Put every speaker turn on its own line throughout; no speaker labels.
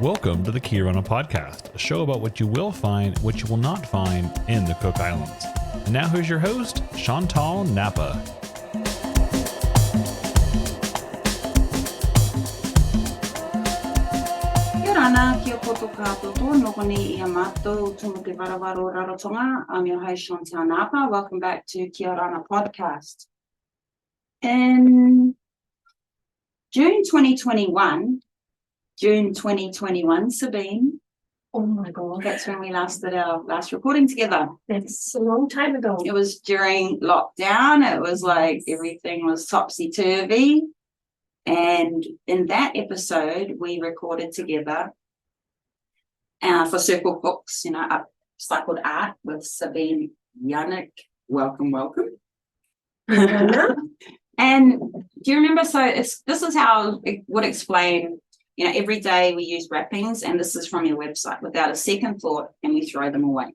Welcome to the Orana podcast, a show about what you will find, what you will not find in the Cook Islands. And now here's your host, Chantal Napa.
Orana, kia poto kātoto, nokoni ia mātou, tumuki warawaro rarotonga. I'm your host, Chantal Napa. Welcome back to Orana podcast. In June 2021, Sabine.
Oh my God.
That's when we last did our last recording together.
That's a long time ago.
It was during lockdown. It was like everything was topsy-turvy. And in that episode, we recorded together for Circle Cooks, upcycled art with Sabine Janneck. Welcome. And do you remember? So this is how it would explain. Every day we use wrappings, and this is from your website, without a second thought, and we throw them away.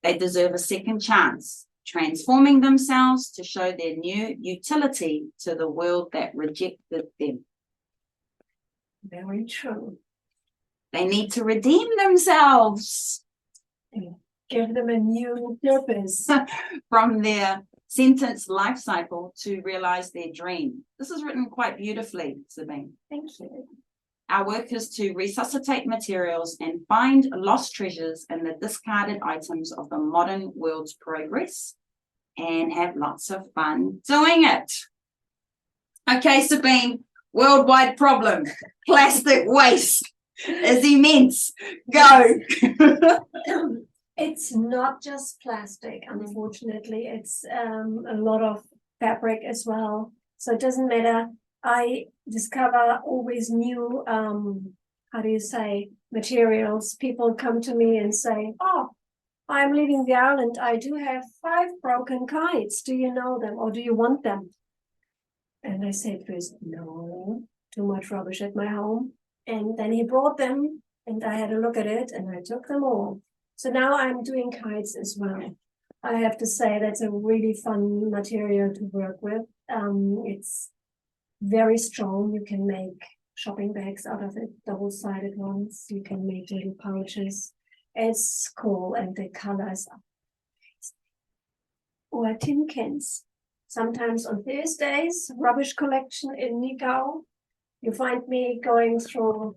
They deserve a second chance, transforming themselves to show their new utility to the world that rejected them.
Very true.
They need to redeem themselves.
Give them a new purpose.
From their sentence life cycle to realize their dream. This is written quite beautifully, Sabine.
Thank you.
Our work is to resuscitate materials and find lost treasures in the discarded items of the modern world's progress and have lots of fun doing it. Okay, Sabine, worldwide problem. Plastic waste is immense. Go.
It's not just plastic, unfortunately. It's a lot of fabric as well. So it doesn't matter. I discover always new, materials. People come to me and say, oh, I'm leaving the island. I do have 5 broken kites. Do you know them or do you want them? And I said first, no, too much rubbish at my home. And then he brought them and I had a look at it and I took them all. So now I'm doing kites as well. I have to say that's a really fun material to work with. It's very strong. You can make shopping bags out of it, double-sided ones. You can make little pouches. It's cool, and the colors are amazing. Or tin cans. Sometimes on Thursdays, rubbish collection in Nikau. You find me going through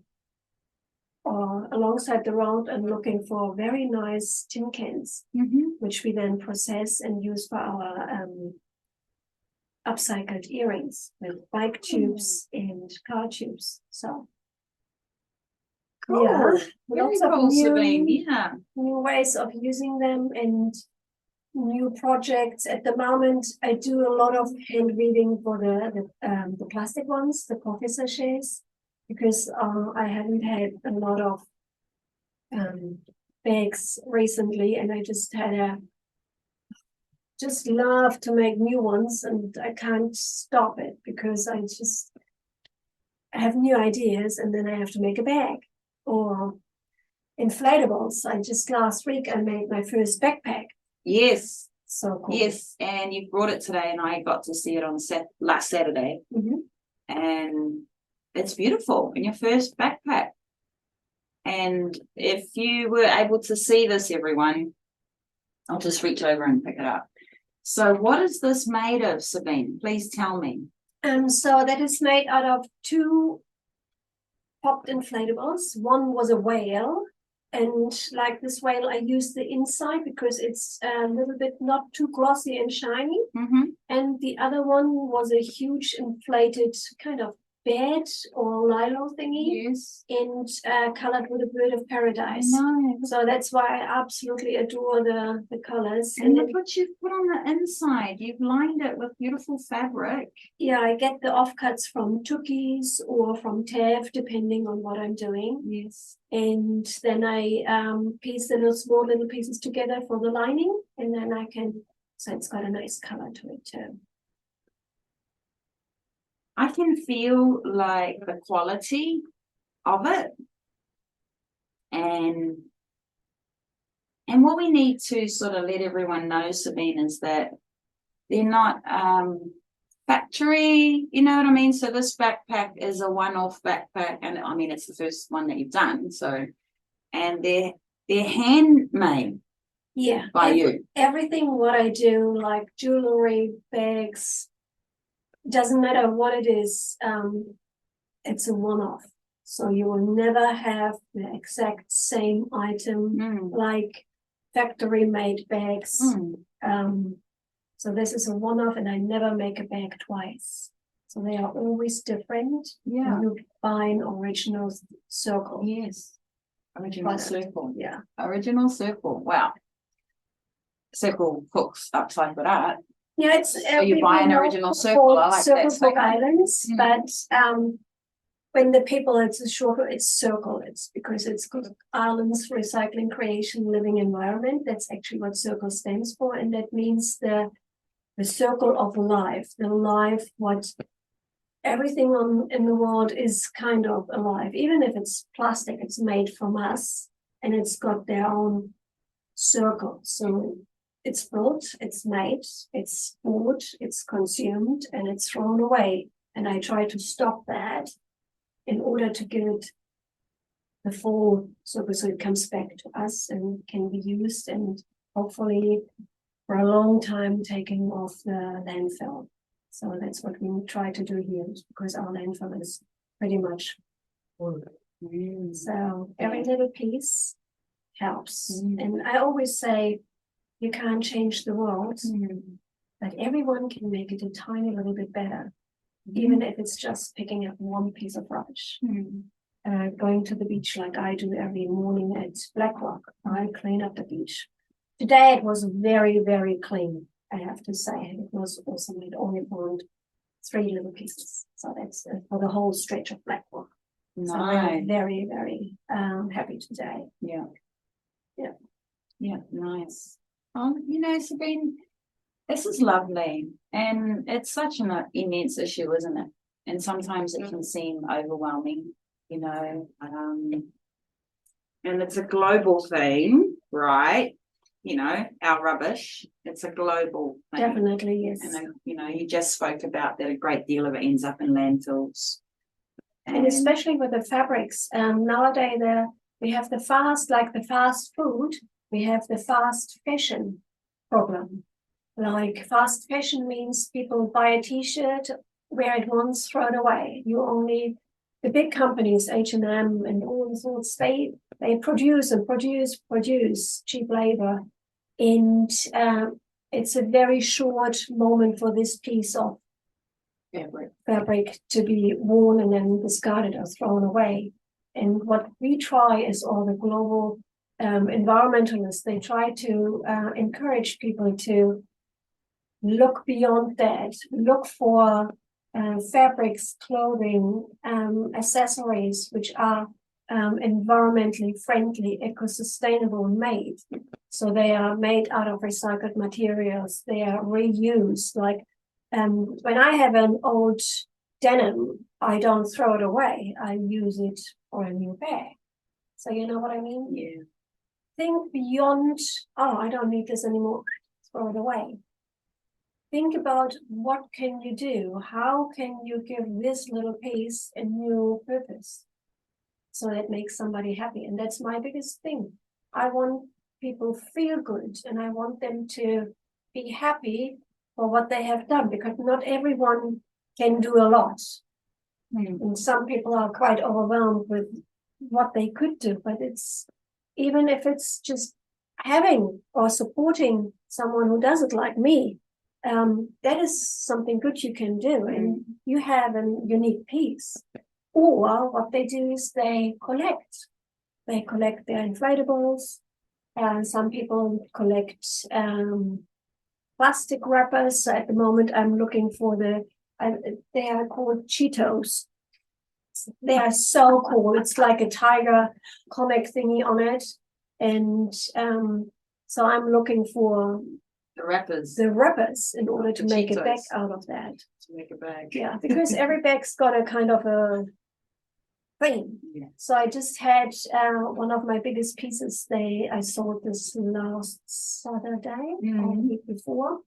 or alongside the road and looking for very nice tin cans, which we then process and use for our upcycled earrings with bike tubes and car tubes. So,
Cool.
Yeah,
Very
lots of
cool,
new
Sabine. Yeah.
ways of using them and new projects. At the moment, I do a lot of hand weaving for the plastic ones, the coffee sachets. Because I haven't had a lot of bags recently, and I just love to make new ones, and I can't stop it because I just have new ideas, and then I have to make a bag. Or inflatables. Last week I made my first backpack.
Yes.
So cool.
Yes, and you brought it today, and I got to see it on last Saturday, and it's beautiful in your first backpack. And if you were able to see this, everyone, I'll just reach over and pick it up. So what is this made of, Sabine? Please tell me.
So that is made out of 2 popped inflatables. One was a whale, and like this whale, I used the inside because it's a little bit not too glossy and shiny. And the other one was a huge inflated kind of bed or lilo thingy,
Yes.
and colored with a bird of paradise.
No.
So that's why I absolutely adore the colors.
And look what you've put on the inside. You've lined it with beautiful fabric.
Yeah, I get the offcuts from Tukis or from Tev, depending on what I'm doing.
Yes.
And then I piece the small little pieces together for the lining, and then so it's got a nice color to it too.
I can feel like the quality of it, and what we need to sort of let everyone know, Sabine, is that they're not factory, you know what I mean? So this backpack is a one-off backpack, and I mean it's the first one that you've done. So, and they're handmade
Yeah.
by you.
Everything what I do, like jewelry, bags, doesn't matter what it is, it's a one-off. So you will never have the exact same item like factory-made bags. So this is a one-off, and I never make a bag twice. So they are always different.
Yeah.
You buy an original circle.
Yes. Original
product.
circle.
Yeah.
Original circle. Wow. Circle cooks upside with that.
Yeah, it's
So you buy an original circle. I like
Circle
that.
Cook Islands, but when the people, it's a short, it's circle. It's because it's Cook Islands Recycling Creation Living Environment. That's actually what circle stands for, and that means the circle of life, the life what everything in the world is kind of alive. Even if it's plastic, it's made from us, and it's got their own circle. So it's built, it's made, it's bought, it's consumed, and it's thrown away. And I try to stop that in order to give it the full circle, so it comes back to us and can be used, and hopefully for a long time taking off the landfill. So that's what we try to do here, because our landfill is pretty much full. So every little piece helps. And I always say, you can't change the world, but everyone can make it a tiny little bit better, even if it's just picking up one piece of rubbish. Going to the beach like I do every morning at Blackrock, I clean up the beach. Today it was very, very clean, I have to say. It was awesome. It only found 3 little pieces. So that's for the whole stretch of Blackrock.
Nice.
So I'm very, very happy today.
Yeah.
Yeah.
Yeah, nice. You know, Sabine, this is lovely. And it's such an immense issue, isn't it? And sometimes it can seem overwhelming, you know. And it's a global thing, right? You know, our rubbish, it's a global thing.
Definitely, yes.
And, you know, you just spoke about that a great deal of it ends up in landfills.
And especially with the fabrics, nowadays we have the fast food, we have the fast fashion problem. Like fast fashion means people buy a t-shirt, wear it once, throw it away. The big companies, H&M and all the sorts, they produce and produce cheap labor. And it's a very short moment for this piece of fabric to be worn and then discarded or thrown away. And what we try is all the global environmentalists, they try to encourage people to look beyond that, look for fabrics, clothing, accessories, which are environmentally friendly, eco-sustainable made. So they are made out of recycled materials, they are reused. Like when I have an old denim, I don't throw it away, I use it for a new bag. So you know what I mean?
Yeah.
Think beyond, oh, I don't need this anymore, throw it away. Think about what can you do? How can you give this little piece a new purpose? So that makes somebody happy. And that's my biggest thing. I want people to feel good, and I want them to be happy for what they have done, because not everyone can do a lot. And some people are quite overwhelmed with what they could do, but it's, even if it's just having or supporting someone who does it like me, that is something good you can do, and you have a unique piece. Or what they do is they collect their inflatables, and some people collect plastic wrappers. So at the moment I'm looking for they are called Cheetos. They are so cool. It's like a tiger comic thingy on it, and so I'm looking for
the wrappers
in order to make a bag out of that.
To make a bag.
Yeah, because every bag's got a kind of a thing.
Yeah.
So I just had one of my biggest pieces. I sold this last Saturday or the week before.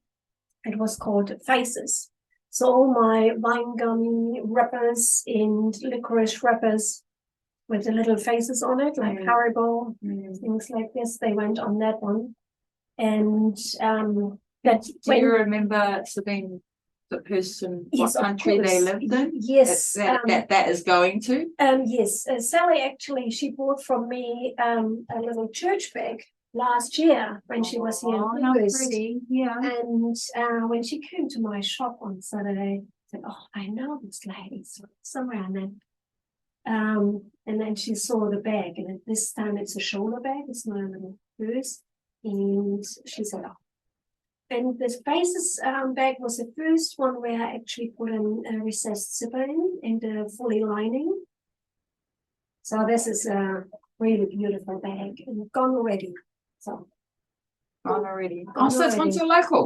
It was called Faces. So all my wine gummy wrappers and licorice wrappers with the little faces on it, like Haribo, things like this, they went on that one. And that
Do you remember, Sabine, the person,
Yes,
what
of
country they
course.
lived in?
Yes,
That is going to?
yes. Sally actually, she bought from me a little church bag last year when she was here in
how
August.
pretty. Yeah.
And when she came to my shop on Saturday, I said, "Oh, I know this lady somewhere." And then she saw the bag, and this time it's a shoulder bag. It's not a little purse. And she said, "Oh." And the Spaces bag was the first one where I actually put a recessed zipper in and a fully lining. So this is a really beautiful bag and gone already. So
Gone already.
Gone
So it's
already.
once you're local.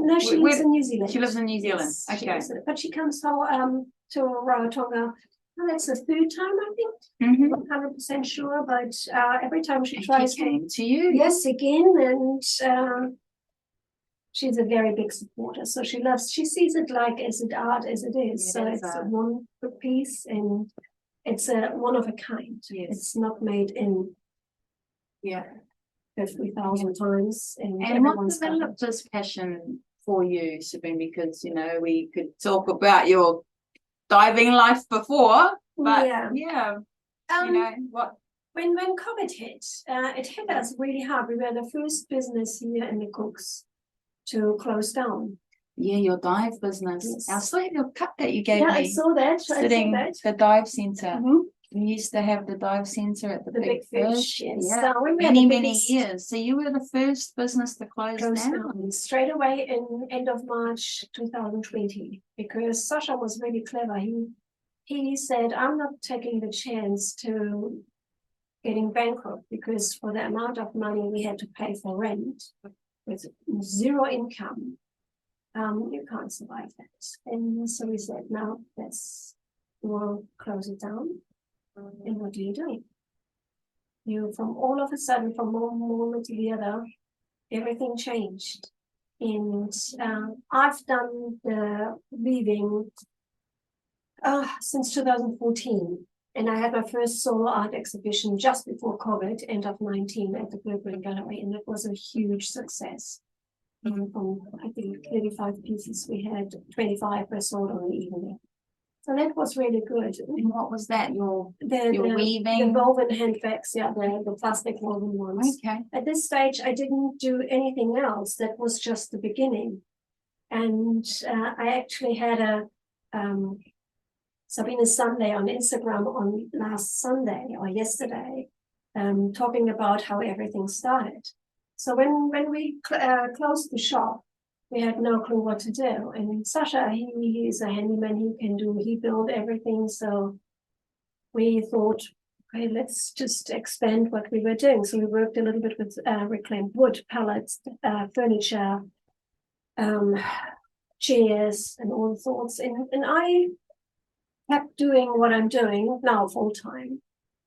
no, she lives in New Zealand.
She lives in New Zealand.
Yes, she
Okay.
lives in- but she comes to Rarotonga. Well, that's the third time, I think.
Mm-hmm.
I'm not 100% sure, but every time she
And
tries
she came to you.
yes, again, and she's a very big supporter. So she sees it like as an art as it is.
Yeah,
So
it's
it's
art.
one good piece, and it's a one of a kind.
Yes.
It's not made in
Yeah.
50,000 times. And
what
everyone's got it.
developed this passion for you, Sabine? Because, we could talk about your diving life before, but
Yeah.
what?
When COVID hit, it hit us really hard. We were the first business here in the Cooks to close down.
Yeah, your dive business.
Yes.
I saw your cup that you gave
Yeah,
me.
I saw that.
Sitting the dive center.
Mhm.
You used to have the dive center at the Big Fish.
Yes.
Yeah,
So we were
many,
the
many
biggest
years. So you were the first business to close down.
straight away in end of March 2020, because Sasha was really clever. He said, "I'm not taking the chance to getting bankrupt, because for the amount of money we had to pay for rent with zero income, you can't survive that." And so we said, "No, we'll close it down." And what do? From all of a sudden, from one moment to the other, everything changed. And I've done the weaving since 2014. And I had my first solo art exhibition just before COVID, end of 19, at the Burberry Gallery, and it was a huge success. From, I think, 35 pieces, we had 25 were sold on the evening. So that was really good.
And what was that? Your
The
weaving?
The woven handbags, yeah, the plastic woven ones.
Okay.
At this stage, I didn't do anything else. That was just the beginning. And I actually had a Sabine Sunday on Instagram on last Sunday or yesterday, talking about how everything started. So when we closed the shop, we had no clue what to do. And Sasha, he is a handyman, he built everything. So we thought, okay, let's just expand what we were doing. So we worked a little bit with reclaimed wood, pallets, furniture, chairs, and all sorts. And I kept doing what I'm doing now full time.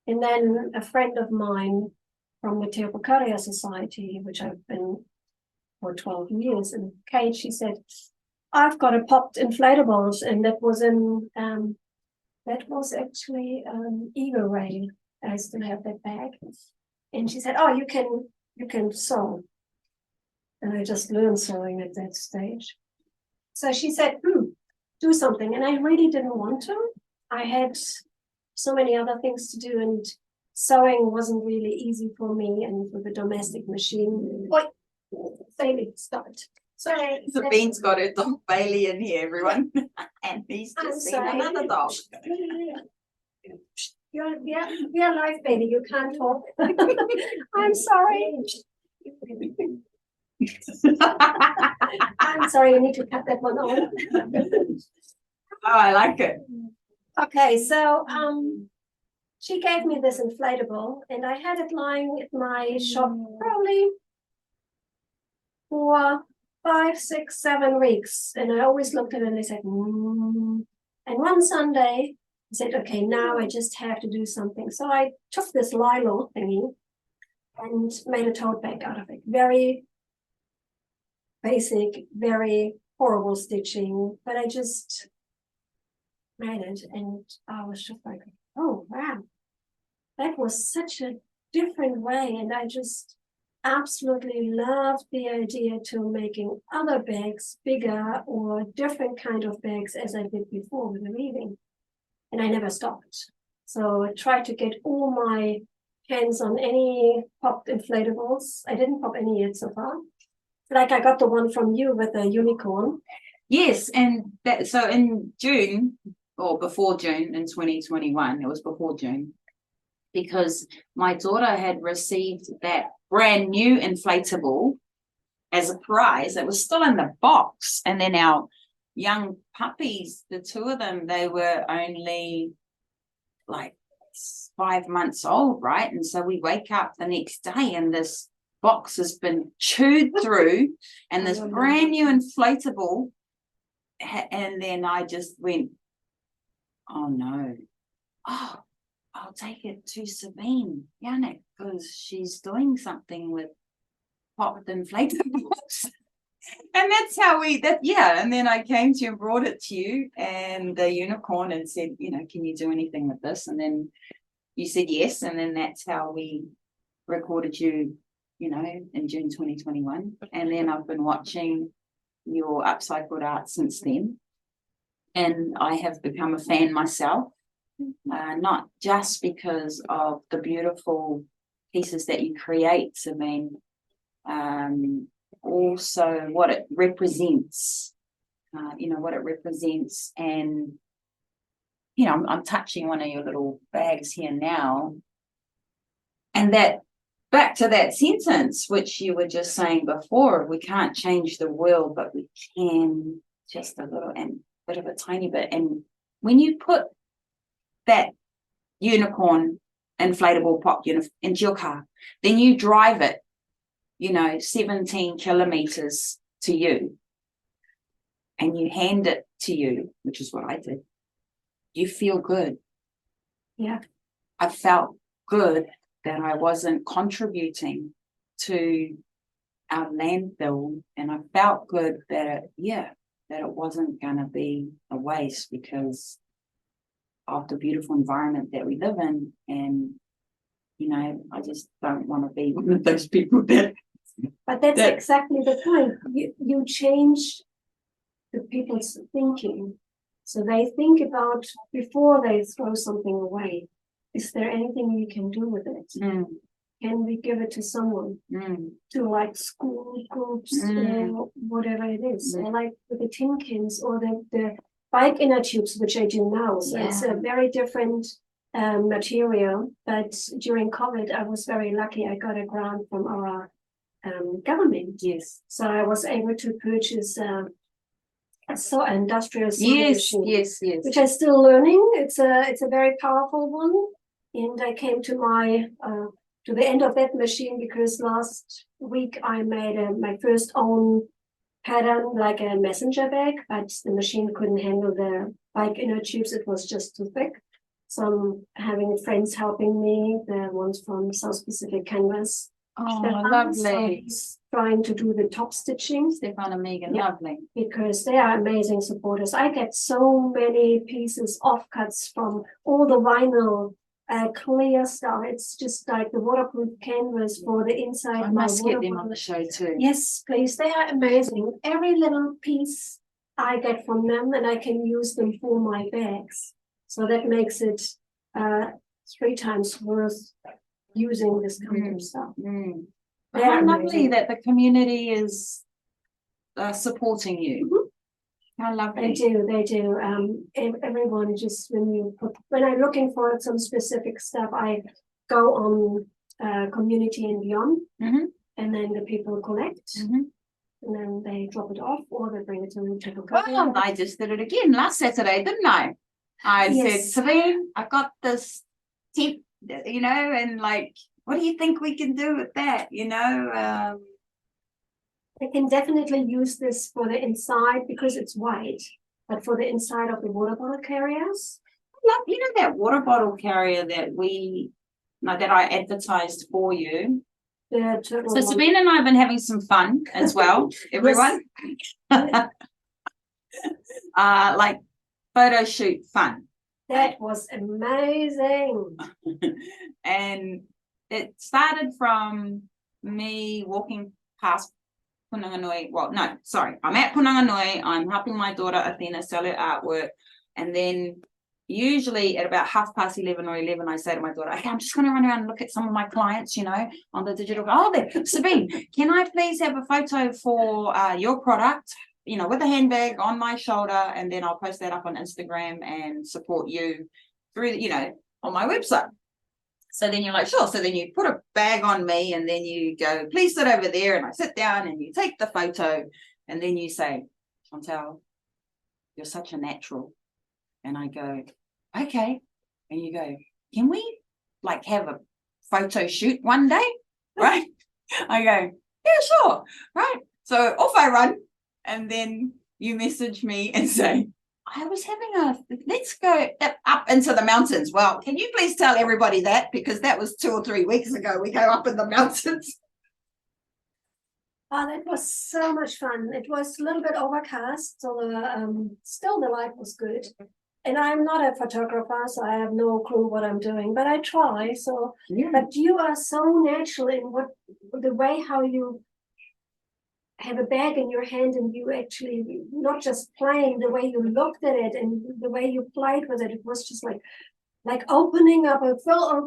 And then a friend of mine from the Teopokaria Society, which I've been for 12 years, and Kate, she said, "I've got a popped inflatables," and that was actually Aere Ra. I still have that bag. And she said, "Oh, you can sew." And I just learned sewing at that stage. So she said, do something. And I really didn't want to. I had so many other things to do, and sewing wasn't really easy for me, and with the domestic machine. Bailey, stop it. Sorry.
Sabine's got her dog Bailey in here, everyone. And he's just seen another dog.
You're live, baby. You can't talk. I'm sorry. I'm sorry, you need to cut that one off.
Oh, I like it.
Okay, so she gave me this inflatable, and I had it lying at my shop probably for 5, 6, 7 weeks. And I always looked at it and I said, And one Sunday, I said, okay, now I just have to do something. So I took this Lilo thingy and made a tote bag out of it. Very basic, very horrible stitching, but I just made it, and I was just like, oh wow, that was such a different way, and I just absolutely loved the idea to making other bags bigger or different kind of bags as I did before with the weaving, and I never stopped. So I tried to get all my hands on any popped inflatables. I didn't pop any yet so far. Like I got the one from you with the unicorn.
Yes, and that, so in June or before June in 2021, it was before June, because my daughter had received that brand new inflatable as a prize. It was still in the box, and then our young puppies, the two of them, they were only like 5 months old, right? And so we wake up the next day and this box has been chewed through and this brand new inflatable, and then I just went, oh no, oh, I'll take it to Sabine Janneck because she's doing something with popped inflatables. And that's how and then I came to you and brought it to you and the unicorn and said, can you do anything with this? And then you said yes, and then that's how we recorded you, in June 2021. And then I've been watching your upcycled art since then, and I have become a fan myself, not just because of the beautiful pieces that you create, Sabine, also what it represents, and I'm touching one of your little bags here now, and that back to that sentence which you were just saying before, we can't change the world, but we can just a little and bit of a tiny bit. And when you put that unicorn inflatable pop into your car, then you drive it 17 kilometers to you, and you hand it to you, which is what I did. You feel good.
Yeah.
I felt good that I wasn't contributing to our landfill, and I felt good that it wasn't going to be a waste because of the beautiful environment that we live in. And I just don't want to be one of those people that.
But that's exactly the point. You change the people's thinking. So they think about before they throw something away. Is there anything we can do with it?
Mm.
Can we give it to someone? To like school groups or whatever it is? Or like with the tin cans or the bike inner tubes, which I do now. So it's a very different material. But during COVID, I was very lucky. I got a grant from our government.
Yes.
So I was able to purchase industrial sewing machine.
Yes.
Which I'm still learning. It's a very powerful one. And I came to to the end of that machine because last week I made my first own pattern, like a messenger bag, but the machine couldn't handle the bike inner tubes. It was just too thick. So I'm having friends helping me, the ones from South Pacific Canvas.
Oh,
Stefan,
lovely.
so he's trying to do the top stitching.
Stefan and Megan, lovely.
Because they are amazing supporters. I get so many pieces, offcuts from all the vinyl, clear stuff. It's just like the waterproof canvas for the inside.
I must get them on the show too.
Yes, please. They are amazing. Every little piece I get from them, and I can use them for my bags. So that makes it 3 times worth using this kind of stuff.
How lovely that the community is supporting you. How lovely.
They do. Everyone just when I'm looking for some specific stuff, I go on Community and Beyond, and then the people collect, and then they drop it off or they bring it to me.
Well, I just did it again last Saturday, didn't I? I said, Sabine, I got this tip, and like, what do you think we can do with that?
I can definitely use this for the inside because it's white, but for the inside of the water bottle carriers.
That water bottle carrier that I advertised for you. So Sabine and I have been having some fun as well, everyone. like photo shoot fun.
That was amazing.
And it started from me walking past Punanganui. Well, no, sorry. I'm at Punanganui. I'm helping my daughter Athena sell her artwork. And then usually at about 11:30 or 11, I say to my daughter, okay, I'm just going to run around and look at some of my clients, on the digital. Oh, there, Sabine, can I please have a photo for your product, with a handbag on my shoulder, and then I'll post that up on Instagram and support you through, on my website. So then you're like, sure. So then you put a bag on me and then you go, please sit over there. And I sit down and you take the photo and then you say, Chantal, you're such a natural. And I go, okay. And you go, can we have a photo shoot one day? Right? I go, yeah, sure. Right. So off I run. And then you message me and say, I was let's go up into the mountains. Well, can you please tell everybody that? Because that was 2 or 3 weeks ago. We go up in the mountains.
Oh, that was so much fun. It was a little bit overcast, so still the light was good. And I'm not a photographer, so I have no clue what I'm doing, but I try. So, yeah. But you are so natural in the way how you have a bag in your hand and you actually not just playing, the way you looked at it and the way you played with it. It was just like opening up a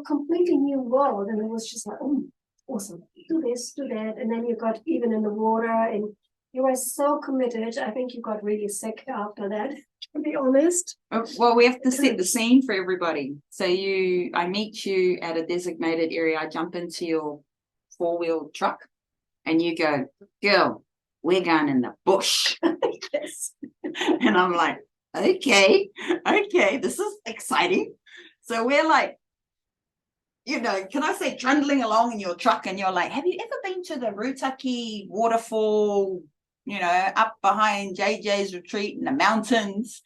completely new world. And it was just like, oh, awesome. Do this, do that. And then you got even in the water and you were so committed. I think you got really sick after that, to be honest.
Well, we have to set the scene for everybody. So I meet you at a designated area. I jump into your 4-wheel truck and you go, girl, we're going in the bush. Yes. And I'm like, okay, this is exciting. So we're like, can I say trundling along in your truck and you're like, have you ever been to the Rutaki waterfall, up behind JJ's retreat in the mountains?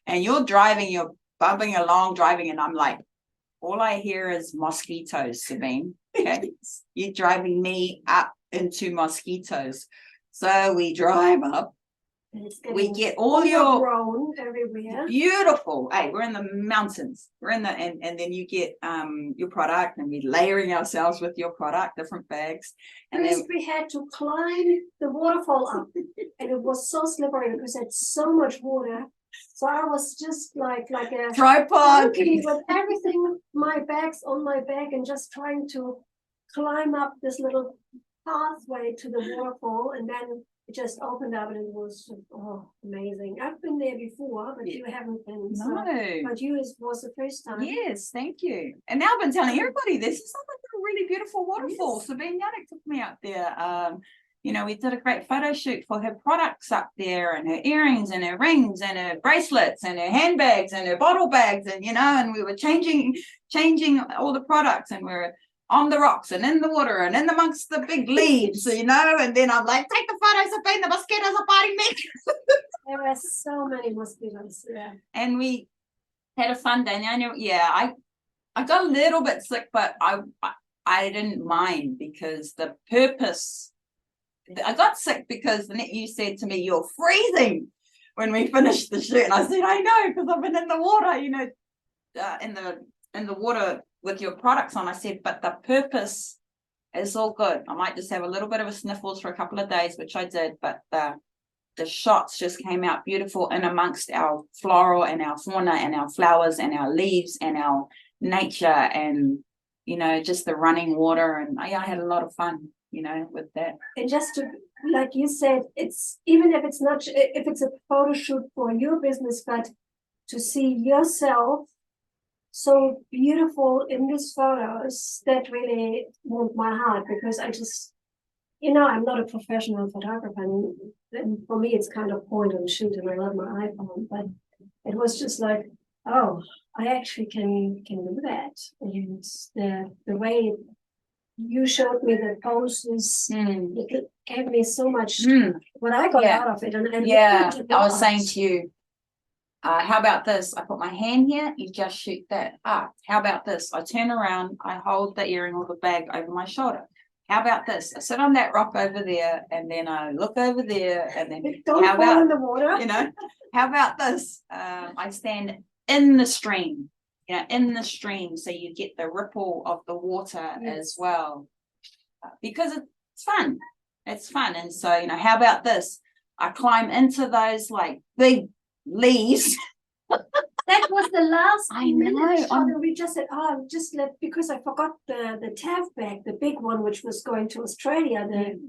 And you're driving, you're bumping along, driving, and I'm like, all I hear is mosquitoes, Sabine. Okay? You're driving me up into mosquitoes. So we drive up. We get all your
grown everywhere.
Beautiful. Hey, we're in the mountains. We're in and then you get your product, and we're layering ourselves with your product, different bags. And
then we had to climb the waterfall up, and it was so slippery because it had so much water. So I was just like a
tripod
with everything, my bags on my back, and just trying to climb up this little pathway to the waterfall, and then it just opened up and it was amazing. I've been there before, but you haven't been.
No.
But was the first time.
Yes, thank you. And now I've been telling everybody this is a really beautiful waterfall. Yes. Sabine Janneck took me up there. We did a great photo shoot for her products up there, and her earrings and her rings and her bracelets and her handbags and her bottle bags, and and we were changing all the products, and we're on the rocks and in the water and in amongst the big leaves, and then I'm like, take the photos, Sabine, the mosquitoes are biting me.
There were so many mosquitoes, yeah.
And we had a fun day. I got a little bit sick, but I didn't mind, because the purpose, I got sick because you said to me, you're freezing when we finished the shoot. And I said, I know, because I've been in the water, in the water with your products on. I said, but the purpose is all good. I might just have a little bit of a sniffles for a couple of days, which I did, but the shots just came out beautiful in amongst our floral and our fauna and our flowers and our leaves and our nature and, just the running water. And I had a lot of fun, with that.
And just to, like you said, it's even if it's a photo shoot for your business, but to see yourself so beautiful in these photos, that really warmed my heart, because I just, I'm not a professional photographer, and for me it's kind of point and shoot, and I love my iPhone, but it was just like, oh, I actually can do that. And the way you showed me the poses, it gave me so much what I got out of it. And
I was saying to you, how about this? I put my hand here, you just shoot that. How about this? I turn around, I hold the earring or the bag over my shoulder. how about this? I sit on that rock over there, and then I look over there, and then
Don't
how
fall
about,
in the water.
you know, how about this? I stand in the stream, you know, in the stream, so you get the ripple of the water as well, because it's fun. It's fun, and so, you know, how about this? I climb into those like big leaves.
That was the last
I know,
minute shot, and we just said, oh, just let, because I forgot the TAF bag, the big one, which was going to Australia the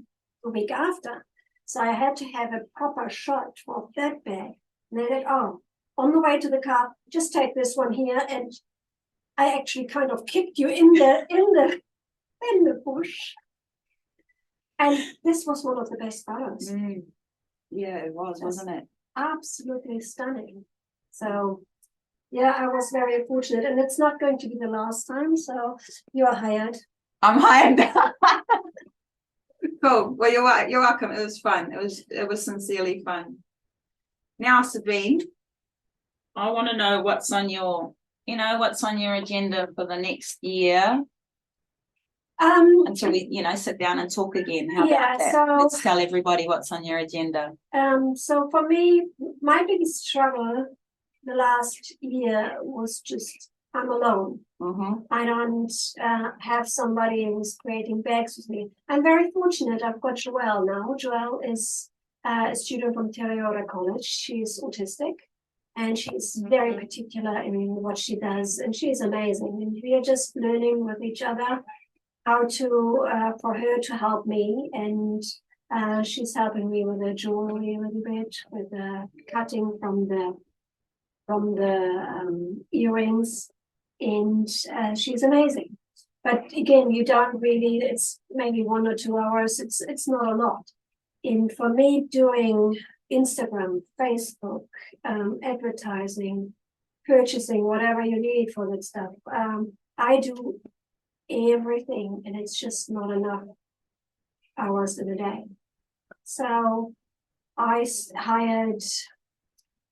week after. So I had to have a proper shot of that bag. And they said, oh, on the way to the car, just take this one here. And I actually kind of kicked you in the bush. And this was one of the best photos.
Yeah, it was, wasn't it?
Absolutely stunning. So yeah, I was very fortunate, and it's not going to be the last time. So you're hired.
I'm hired. Cool. Well, you're welcome. It was fun. It was sincerely fun. Now, Sabine, I want to know what's on your agenda for the next year. Until we, sit down and talk again. How about that?
So
let's tell everybody what's on your agenda.
So for me, my biggest struggle the last year was just I'm alone. I don't have somebody who's creating bags with me. I'm very fortunate. I've got Joelle now. Joelle is a student from Aere Ra College. She's autistic, and she's very particular in what she does, and she's amazing. And we are just learning with each other how to for her to help me, and she's helping me with the jewelry a little bit, with the cutting from the earrings, and she's amazing. But again, you don't really, it's maybe 1 or 2 hours, it's not a lot. And for me, doing Instagram, Facebook, advertising, purchasing, whatever you need for that stuff, I do everything, and it's just not enough hours in a day. So I hired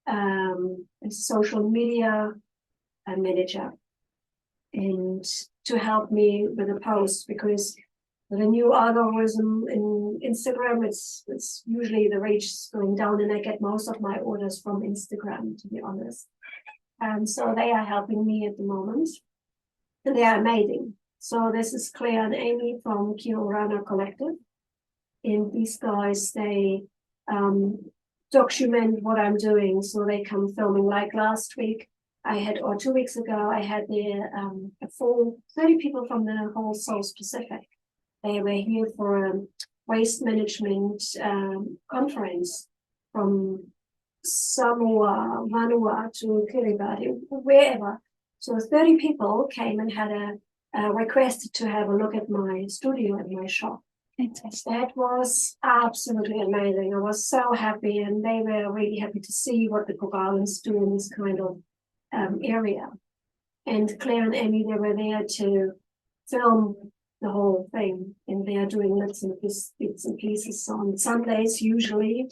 a social media manager, and to help me with the posts, because with a new algorithm in Instagram, it's usually the reach is going down, and I get most of my orders from Instagram, to be honest. So they are helping me at the moment, and they are amazing. So this is Claire and Amy from Orana Collective, and these guys, they document what I'm doing, so they come filming. Like last week, or 2 weeks ago, I had a full 30 people from the whole South Pacific. They were here for a waste management conference from Samoa, Manuia to Kiribati, wherever. So 30 people came and had a request to have a look at my studio and my shop. That was absolutely amazing. I was so happy, and they were really happy to see what the Cook Islands do in this kind of area. And Claire and Amy, they were there to film the whole thing, and they are doing bits and pieces. So on Sundays, usually,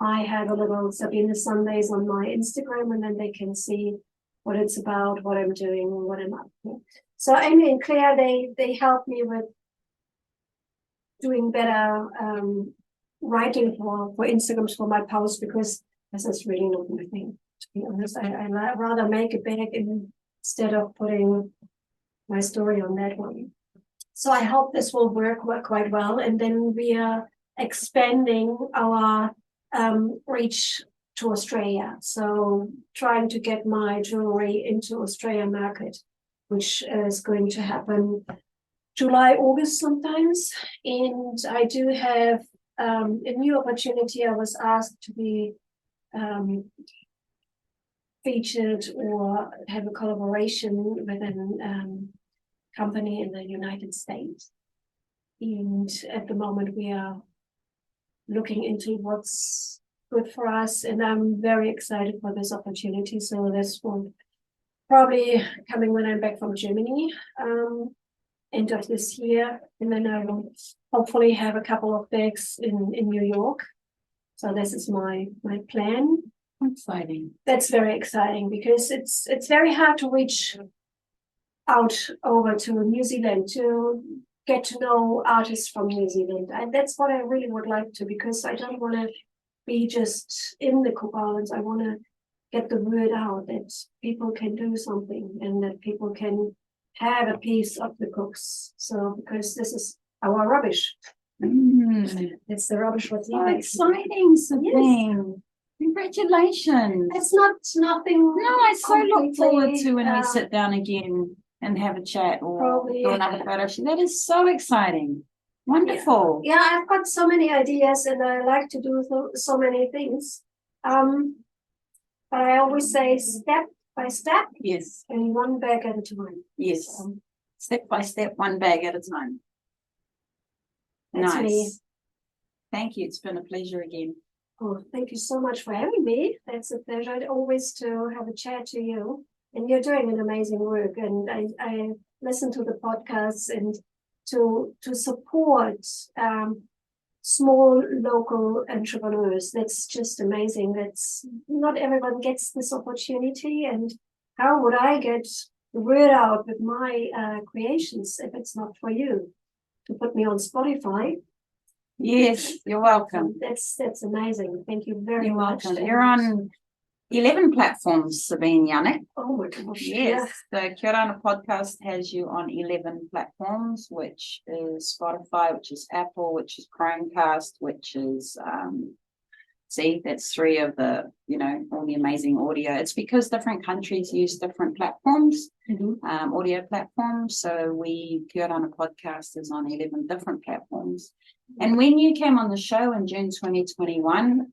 I have a little Sabine Sundays on my Instagram, and then they can see what it's about, what I'm doing, and what I'm up to. So Amy and Claire, they help me with doing better writing for Instagrams for my posts, because this is really not my thing, to be honest. I rather make a bag instead of putting my story on that one. So I hope this will work quite well. And then we are expanding our reach to Australia. So trying to get my jewelry into Australian market, which is going to happen July, August sometimes. And I do have a new opportunity. I was asked to be featured or have a collaboration with a company in the United States. And at the moment we are looking into what's good for us, and I'm very excited for this opportunity. So this will probably coming when I'm back from Germany, end of this year, and then I will hopefully have a couple of bags in New York. So this is my plan.
Exciting.
That's very exciting, because it's very hard to reach out over to New Zealand, to get to know artists from New Zealand. And that's what I really would like to, because I don't want to be just in the Cook Islands. I want to get the word out that people can do something and that people can have a piece of the cooks. So, because this is our rubbish. It's the rubbish what's
So exciting, Sabine. Congratulations.
It's not nothing.
No, I so look forward
completely,
to when we sit down again and have a chat or
probably,
do another photo shoot. That is so exciting. Wonderful.
Yeah, I've got so many ideas and I like to do so many things. But I always say step by step
Yes.
and one bag at a time.
Yes. Step by step, one bag at a time.
That's
Nice.
me.
Thank you. It's been a pleasure again.
Oh, thank you so much for having me. It's a pleasure always to have a chat to you. And you're doing an amazing work. And I listen to the podcasts and to support small local entrepreneurs. That's just amazing. That's not everyone gets this opportunity. And how would I get the word out with my creations if it's not for you to put me on Spotify?
Yes, you're welcome.
That's amazing. Thank you very
You're
much.
welcome. You're on 11 platforms, Sabine Janneck.
Oh my gosh.
Yes, the Orana podcast has you on 11 platforms, which is Spotify, which is Apple, which is Chromecast, which is, that's 3 of the, all the amazing audio. It's because different countries use different platforms, audio platforms. So Orana podcast is on 11 different platforms. And when you came on the show in June 2021,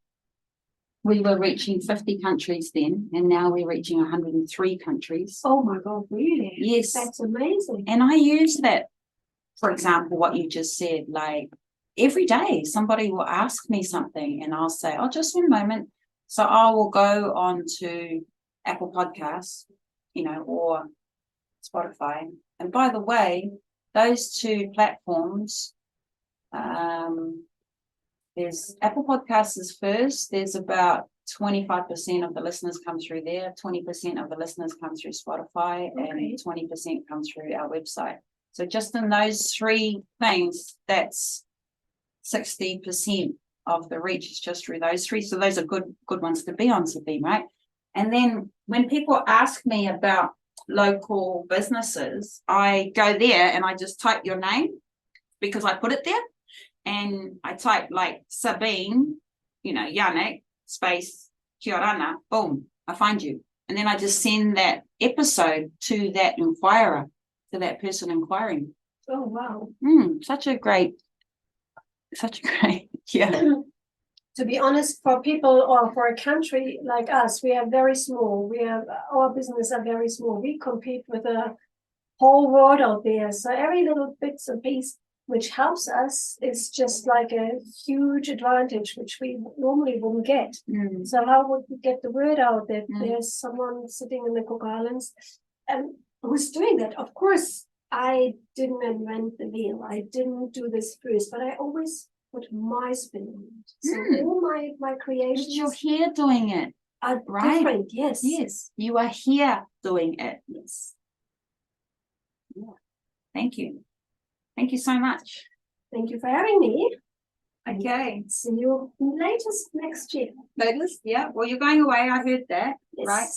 we were reaching 50 countries then, and now we're reaching 103 countries.
Oh my God, really?
Yes.
That's amazing.
And I use that, for example, what you just said, like every day somebody will ask me something and I'll say, oh, just one moment. So I will go on to Apple Podcasts, or Spotify. And by the way, those 2 platforms, there's Apple Podcasts is first. There's about 25% of the listeners come through there, 20% of the listeners come through Spotify, and 20% comes through our website. So just in those 3 things, that's 60% of the reach is just through those 3. So those are good ones to be on, Sabine, right? And then when people ask me about local businesses, I go there and I just type your name because I put it there. And I type like Sabine, Janneck, space, Orana, boom, I find you. And then I just send that episode to that inquirer, to that person inquiring.
Oh, wow.
Such a great, yeah.
To be honest, for people or for a country like us, we are very small. Our business are very small. We compete with the whole world out there. So every little bits and piece which helps us is just like a huge advantage, which we normally wouldn't get. So how would we get the word out that there's someone sitting in the Cook Islands and who's doing that? Of course, I didn't invent the wheel. I didn't do this first, but I always put my spin on it. So all my creations.
But you're here doing it.
Are
right?
Different, yes.
Yes, you are here doing it.
Yes.
Yeah. Thank you. Thank you so much.
Thank you for having me.
Okay.
See you latest next year.
Latest, yeah. Well, you're going away. I heard that,
Yes.
right?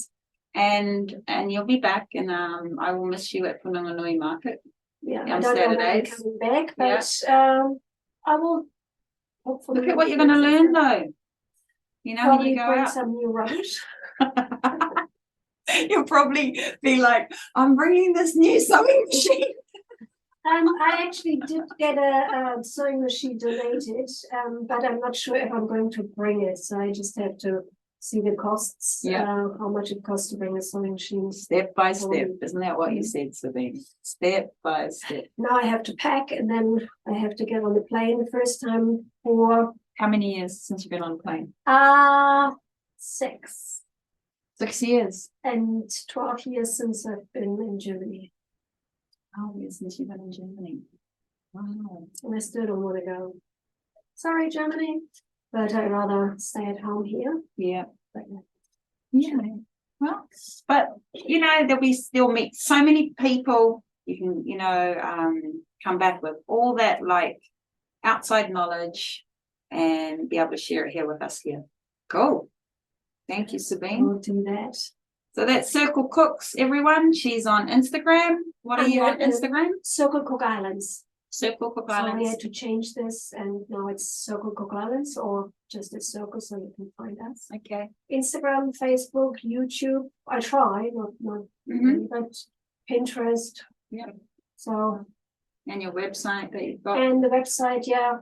And you'll be back, and I will miss you at Manuia Market.
Yeah,
on
I don't know when I'm
Saturdays.
coming back, but I will hopefully.
Look at what you're going to learn, though. When
Probably
you go
bring
out.
some new rubbish.
You'll probably be like, I'm bringing this new sewing machine.
I actually did get a sewing machine donated, but I'm not sure if I'm going to bring it. So I just have to see the costs, how much it costs to bring a sewing machine.
Step by step. Isn't that what you said, Sabine? Step by step.
Now I have to pack and then I have to get on the plane the first time for...
How many years since you've been on a plane?
6.
6 years.
And 12 years since I've been in Germany.
Oh, yes, since you've been in Germany. Wow.
And I still don't want to go. Sorry, Germany. But I'd rather stay at home here.
Yeah. Yeah. Well, but they'll meet so many people. You can, come back with all that like outside knowledge and be able to share it here with us here. Cool. Thank you, Sabine.
We'll do that.
So that's Circle Cooks, everyone. She's on Instagram. What are you on Instagram?
Circle Cook Islands.
Circle Cook
So we
Islands.
had to change this, and now it's Circle Cook Islands, or just a circle, so you can find us.
Okay.
Instagram, Facebook, YouTube. I try, not
Mhm.
but Pinterest.
Yeah.
So
And your website that you've got.
and the website, yeah,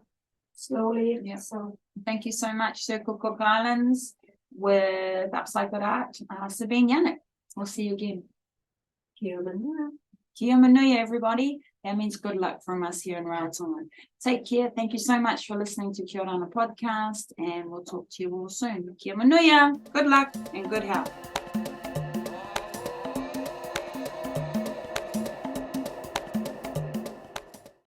slowly.
Yeah.
So
Thank you so much, Circle Cook Islands with Upcycled Art. Sabine Janneck. We'll see you again.
here, Manuia.
Kia Manuia, everybody. That means good luck from us here in Rarotonga. Take care. Thank you so much for listening to Kia Orana podcast, and we'll talk to you all soon. Kia Manuia. Good luck and good health.